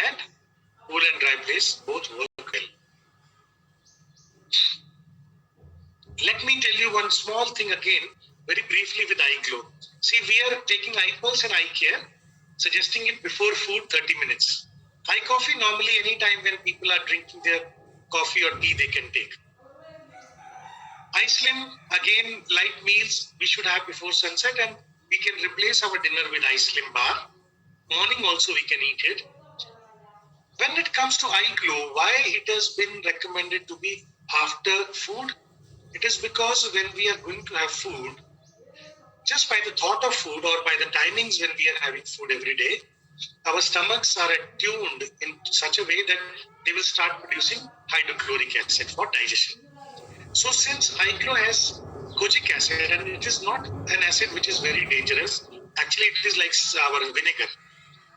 and cool and dry place both work well. Let me tell you one small thing again, very briefly with eye glow. See, we are taking eye pulse and eye care, suggesting it before food 30 minutes. Eye coffee, normally any time when people are drinking their coffee or tea, they can take. Eye slim, again, light meals we should have before sunset, and we can replace our dinner with eye slim bar. Morning also we can eat it. When it comes to eye glow, why it has been recommended to be after food? It is because when we are going to have food, just by the thought of food or by the timings when we are having food every day, our stomachs are attuned in such a way that they will start producing hydrochloric acid for digestion. So since iglo has kojic acid, and it is not an acid which is very dangerous, actually it is like our vinegar.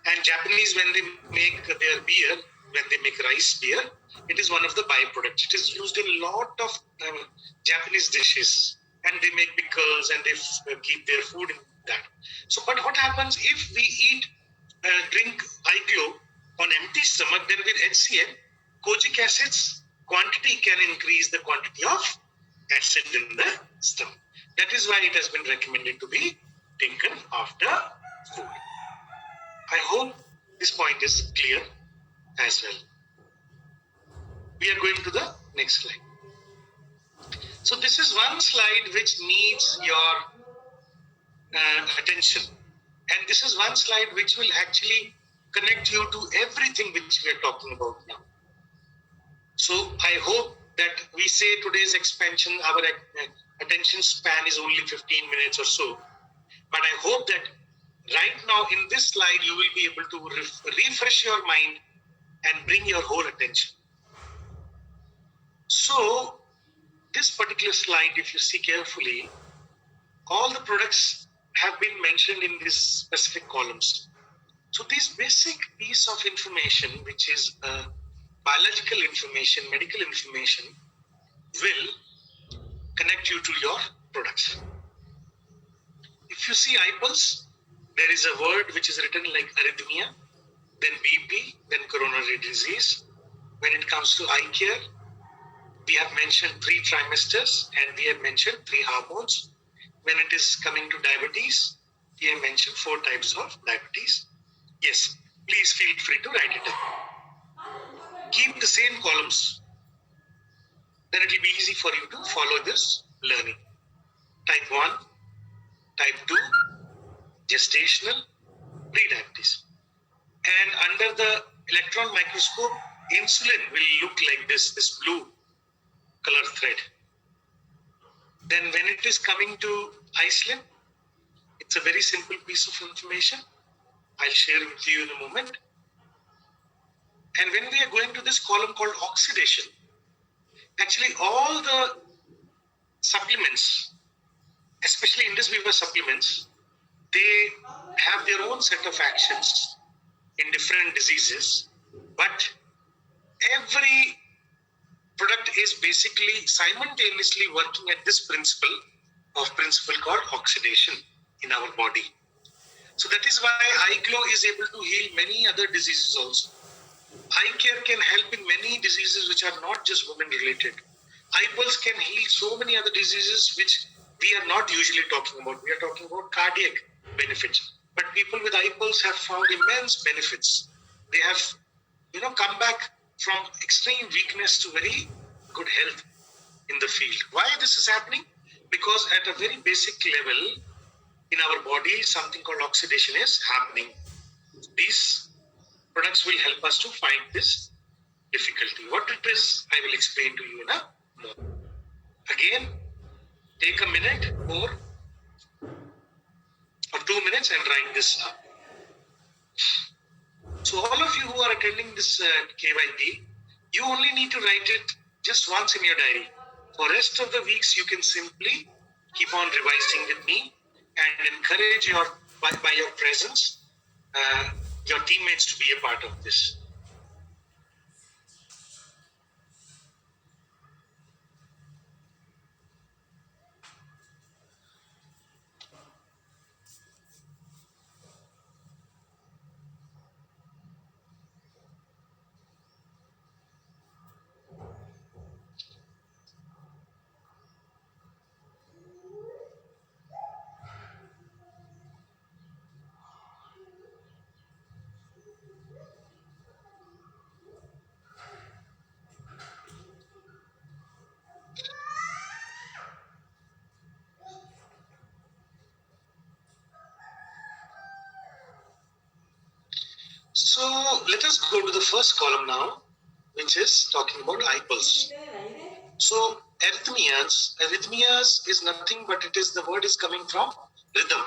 And Japanese, when they make their beer, when they make rice beer, it is one of the byproducts. It is used in a lot of Japanese dishes, and they make pickles and they keep their food in that. So, but what happens if we drink iglo on empty stomach? Then with HCl, kojic acid's quantity can increase the quantity of acid in the stomach. That is why it has been recommended to be taken after food. I hope this point is clear as well. We are going to the next slide. So this is one slide which needs your attention. And this is one slide which will actually connect you to everything which we are talking about now. So I hope that we say today's expansion, our attention span is only 15 minutes or so. But I hope that right now in this slide, you will be able to refresh your mind and bring your whole attention. So this particular slide, if you see carefully, all the products have been mentioned in these specific columns. So this basic piece of information, which is biological information, medical information, will connect you to your products. If you see eye pulse, there is a word which is written like arrhythmia, then BP, then coronary disease. When it comes to eye care, we have mentioned 3 trimesters and we have mentioned 3 hormones. When it is coming to diabetes, we have mentioned 4 types of diabetes. Yes, please feel free to write it down. Keep the same columns. Then it will be easy for you to follow this learning. Type 1, type 2, gestational, pre-diabetes. And under the electron microscope, insulin will look like this blue color thread. Then when it is coming to eye slim, it's a very simple piece of information. I'll share with you in a moment. And when we are going to this column called oxidation, actually all the supplements, especially Indus Viva supplements, they have their own set of actions in different diseases, but every product is basically simultaneously working at this principle called oxidation in our body. So that is why eye glow is able to heal many other diseases also. Eye care can help in many diseases which are not just women related. Eye pulse can heal so many other diseases which we are not usually talking about. We are talking about cardiac benefits. But people with eye pulse have found immense benefits. They have, come back from extreme weakness to very good health in the field. Why this is happening? Because at a very basic level in our body, something called oxidation is happening. These products will help us to find this difficulty. What it is, I will explain to you in a moment. Again, take a minute or 2 minutes and write this up. So all of you who are attending this KYP, you only need to write it just once in your diary. For rest of the weeks, you can simply keep on revising with me and encourage by your presence, your teammates to be a part of this. So let us go to the first column now, which is talking about eye pulse. So arrhythmias is nothing but the word is coming from rhythm.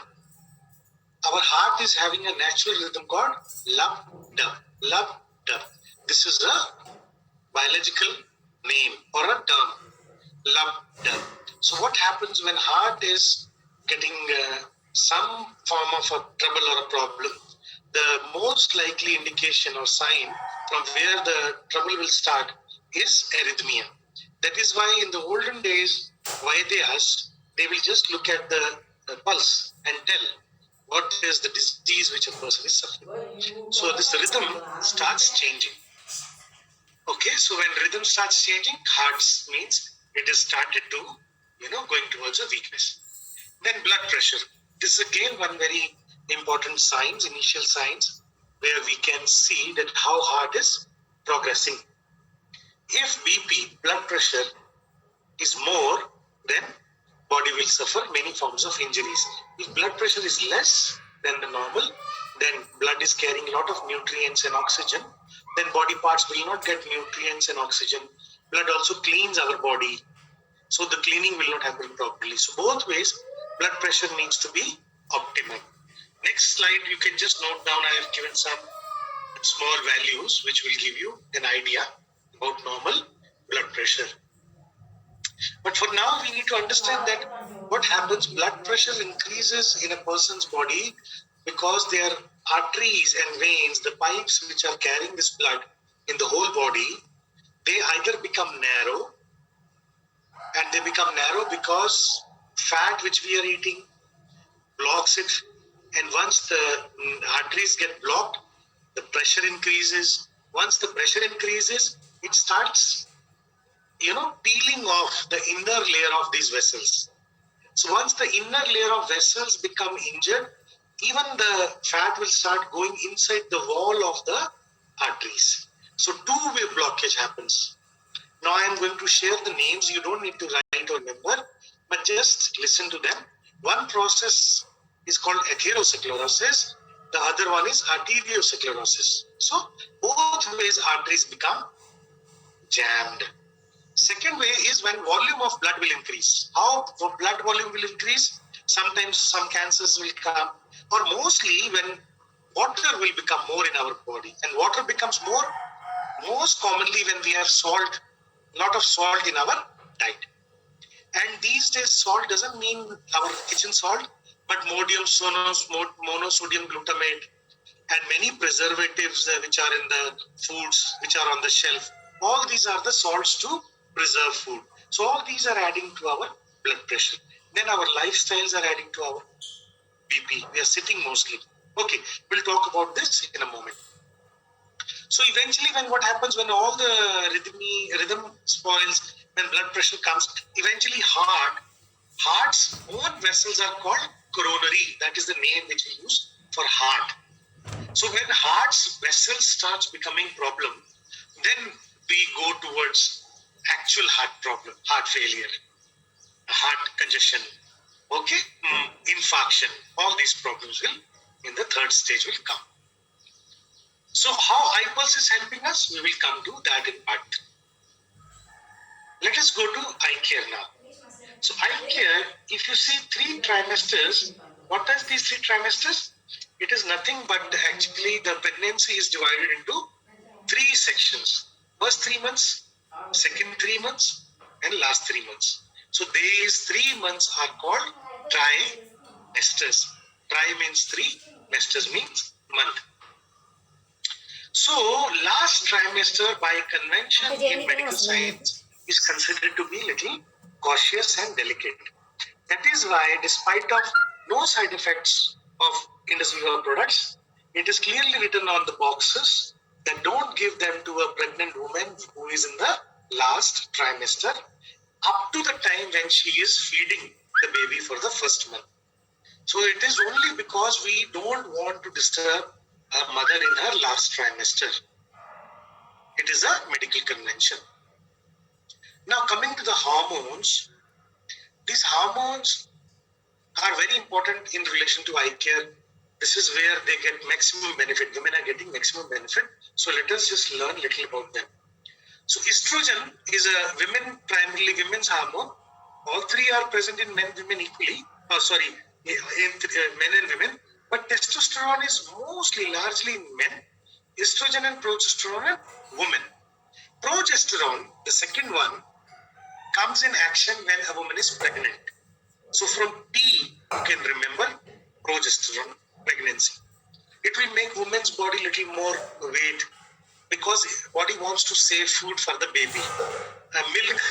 Our heart is having a natural rhythm called lub dub, lub dub. This is a biological name or a term, lub dub. So what happens when heart is getting some form of a trouble or a problem? The most likely indication or sign from where the trouble will start is arrhythmia. That is why in the olden days, Vaidyas, they will just look at the pulse and tell what is the disease which a person is suffering. So this rhythm starts changing. Okay, so when rhythm starts changing, heart means it has started to, going towards a weakness. Then blood pressure. This is again one very important signs, initial signs, where we can see that how heart is progressing. If BP, blood pressure, is more, then body will suffer many forms of injuries. If blood pressure is less than the normal, then blood is carrying a lot of nutrients and oxygen, then body parts will not get nutrients and oxygen. Blood also cleans our body, so the cleaning will not happen properly. So both ways, blood pressure needs to be optimal. Next slide, you can just note down, I have given some small values which will give you an idea about normal blood pressure. But for now, we need to understand that what happens, blood pressure increases in a person's body because their arteries and veins, the pipes which are carrying this blood in the whole body, they either become narrow, and they become narrow because fat which we are eating blocks it. And once the arteries get blocked, the pressure increases. Once the pressure increases, it starts peeling off the inner layer of these vessels. So once the inner layer of vessels become injured, even the fat will start going inside the wall of the arteries. So two-way blockage happens. Now I am going to share the names. You don't need to write or remember, but just listen to them. One process is called atherosclerosis. The other one is arteriosclerosis. So both ways arteries become jammed. Second way is when volume of blood will increase. How blood volume will increase? Sometimes some cancers will come, or mostly when water will become more in our body. And water becomes more, most commonly when we have salt, lot of salt in our diet. And these days salt doesn't mean our kitchen salt, but monosodium glutamate and many preservatives which are in the foods, which are on the shelf. All these are the salts to preserve food. So all these are adding to our blood pressure. Then our lifestyles are adding to our BP. We are sitting mostly. Okay, we'll talk about this in a moment. So eventually what happens when all the rhythm spoils, when blood pressure comes, eventually heart's own vessels are called coronary. That is the name which we use for heart. So when heart's vessels starts becoming problem, then we go towards actual heart problem, heart failure, heart congestion, okay, infarction. All these problems will, in the third stage, will come. So how eye pulse is helping us, we will come to that in part 3. Let us go to eye care now. So eye care, if you see 3 trimesters, what are these 3 trimesters? It is nothing but actually the pregnancy is divided into 3 sections. First 3 months, second 3 months, and last 3 months. So these 3 months are called trimesters. Tri means 3, mesters means month. So last trimester by convention in medical science is considered to be little cautious and delicate. That is why despite of no side effects of industrial products, it is clearly written on the boxes that don't give them to a pregnant woman who is in the last trimester up to the time when she is feeding the baby for the first month. So it is only because we don't want to disturb a mother in her last trimester. It is a medical convention. Now coming to the hormones, these hormones are very important in relation to eye care This is where they get maximum benefit. Women are getting maximum benefit. So let us just learn a little about them. So estrogen is primarily women's hormone. All three are present in men, women equally. Men and women. But testosterone is mostly, largely in men. Estrogen and progesterone in women. Progesterone, the second one, comes in action when a woman is pregnant. So from P, you can remember progesterone, pregnancy. It will make woman's body little more weight because body wants to save food for the baby. Milk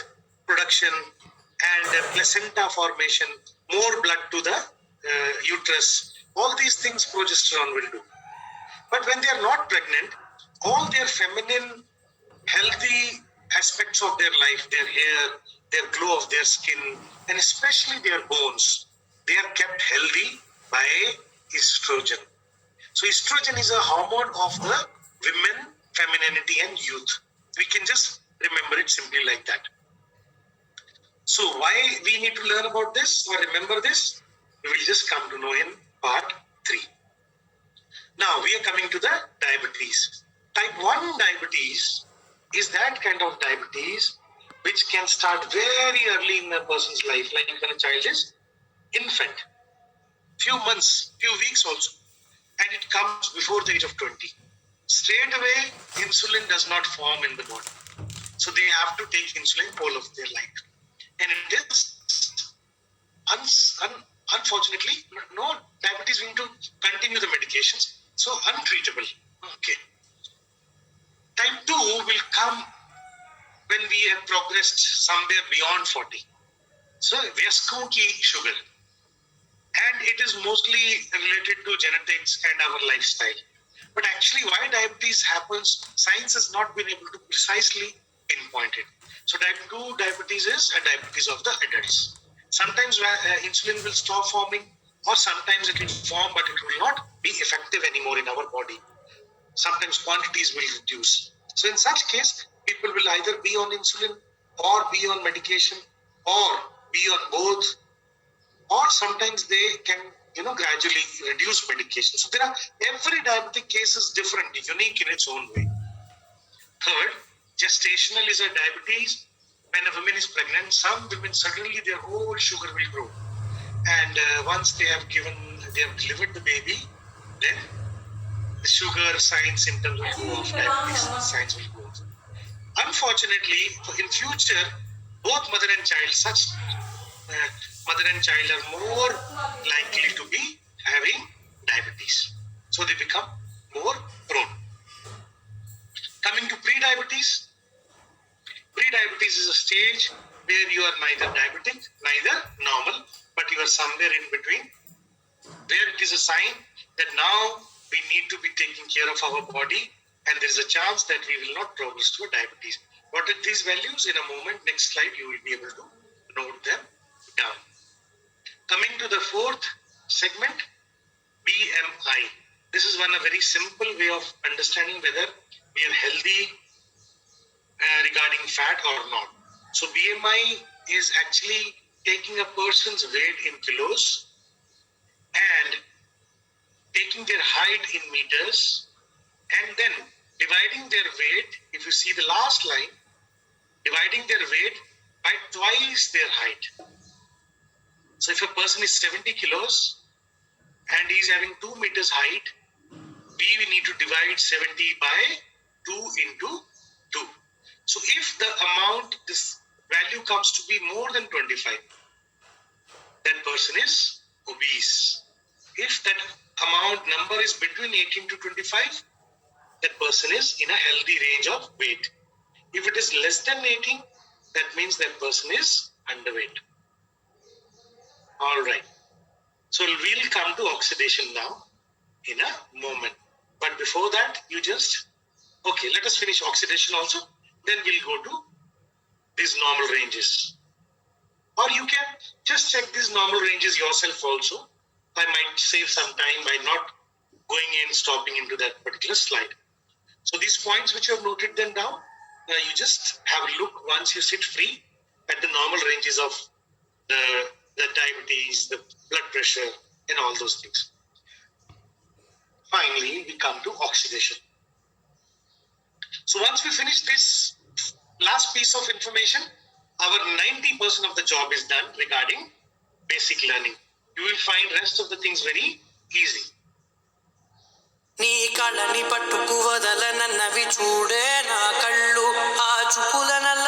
production and placenta formation, more blood to the uterus. All these things progesterone will do. But when they are not pregnant, all their feminine, healthy aspects of their life, their hair, their glow of their skin, and especially their bones, they are kept healthy by estrogen. So estrogen is a hormone of the women, femininity and youth. We can just remember it simply like that. So why we need to learn about this or remember this? We will just come to know in part 3. Now we are coming to the diabetes. Type 1 diabetes is that kind of diabetes which can start very early in a person's life, like when a child is infant, few months, few weeks also, and it comes before the age of 20. Straight away, insulin does not form in the body. So they have to take insulin all of their life. And it is, unfortunately, no diabetes, we need to continue the medications. So untreatable. Okay. Type 2 will come when we have progressed somewhere beyond 40. So we are skunky sugar. And it is mostly related to genetics and our lifestyle. But actually why diabetes happens, science has not been able to precisely pinpoint it. So type 2 diabetes is a diabetes of the adults. Sometimes insulin will stop forming, or sometimes it will form but it will not be effective anymore in our body. Sometimes quantities will reduce. So in such case, people will either be on insulin or be on medication or be on both, or sometimes they can gradually reduce medication. So there are, every diabetic case is different, unique in its own way. Third, gestational is a diabetes. When a woman is pregnant, some women suddenly their whole sugar will grow. And once they have delivered the baby, then the sugar signs, symptoms will go off, diabetes signs will go off. Unfortunately, in future, both mother and child, mother and child are more likely to be having diabetes. So they become more prone. Coming to pre-diabetes. Pre-diabetes is a stage where you are neither diabetic, neither normal, but you are somewhere in between, where it is a sign that now we need to be taking care of our body and there is a chance that we will not progress to a diabetes. What are these values? In a moment, next slide, you will be able to note them down. Coming to the fourth segment, BMI. This is a very simple way of understanding whether we are healthy regarding fat or not. So BMI is actually taking a person's weight in kilos and taking their height in meters and then dividing their weight, if you see the last line, dividing their weight by twice their height. So if a person is 70 kilos and he is having 2 meters height, we need to divide 70 by 2 into 2. So if the amount, this value comes to be more than 25, that person is obese. If that amount number is between 18 to 25, that person is in a healthy range of weight. If it is less than 18, that means that person is underweight. All right. So we'll come to oxidation now in a moment. But before that, let us finish oxidation also. Then we'll go to these normal ranges. Or you can just check these normal ranges yourself also. I might save some time by not going in, stopping into that particular slide. So these points which you have noted them down, you just have a look once you sit free at the normal ranges of the diabetes, the blood pressure, and all those things. finally we come to oxidation. So once we finish this last piece of information, our 90% of the job is done regarding basic learning. You will find rest of the things very easy. నీ కళ్ళని పట్టుకు వదల నన్నవి చూడే నా కళ్ళు ఆ చూపుల నల్ల